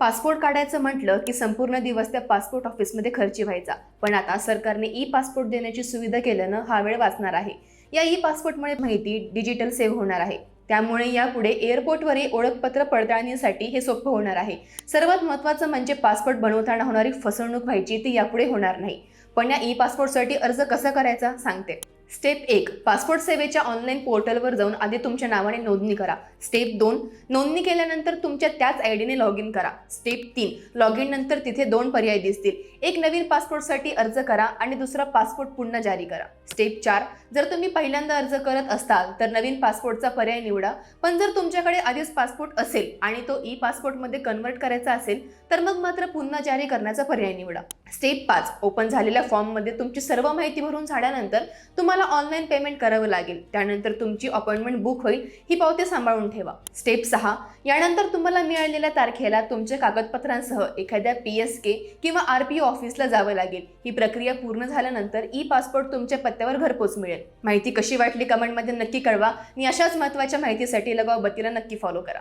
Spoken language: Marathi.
पासपोर्ट काढायचं म्हटलं की संपूर्ण दिवस त्या पासपोर्ट ऑफिसमध्ये खर्ची व्हायचा. पण आता सरकारने ई पासपोर्ट देण्याची सुविधा केल्यानं हा वेळ वाचणार आहे. या ई पासपोर्टमुळे माहिती डिजिटल सेव्ह होणार आहे. त्यामुळे यापुढे एअरपोर्टवरील ओळखपत्र पडताळणीसाठी हे सोपं होणार आहे. सर्वात महत्त्वाचं म्हणजे पासपोर्ट बनवताना होणारी फसवणूक व्हायची ती यापुढे होणार नाही. पण या ई पासपोर्टसाठी अर्ज कसा करायचा सांगते. स्टेप 1, पासपोर्ट सेवेच्या ऑनलाईन पोर्टलवर जाऊन आधी तुमच्या नावाने नोंदणी करा. स्टेप 2, नोंदणी केल्यानंतर तुमच्या त्याच आयडीने लॉग इन करा. स्टेप 3, लॉग इन नंतर तिथे 2 पर्याय दिसतील. एक नवीन पासपोर्टसाठी अर्ज करा आणि दुसरा पासपोर्ट पुन्हा जारी करा. स्टेप 4, जर तुम्ही पहिल्यांदा अर्ज करत असाल तर नवीन पासपोर्टचा पर्याय निवडा. पण जर तुमच्याकडे आधीच पासपोर्ट असेल आणि तो ई पासपोर्टमध्ये कन्वर्ट करायचा असेल तर मग मात्र पुन्हा जारी करण्याचा पर्याय निवडा. स्टेप 5, ओपन झालेल्या फॉर्ममध्ये तुमची सर्व माहिती भरून झाल्यानंतर तुम्हाला ऑनलाईन पेमेंट करावं लागेल. त्यानंतर तुमची अपॉइंटमेंट बुक होईल. ही पावती सांभाळून ठेवा. स्टेप 6, यानंतर तुम्हाला मिळालेल्या तारखेला तुमच्या कागदपत्रांसह एखाद्या PSK किंवा RPO ऑफिसला जावं लागेल. ही प्रक्रिया पूर्ण झाल्यानंतर ई पासपोर्ट तुमच्या पत्त्यावर घरपोच मिळेल. माहिती कशी वाटली कमेंटमध्ये नक्की कळवा आणि अशाच महत्त्वाच्या माहितीसाठी लगाव बत्तीला नक्की फॉलो करा.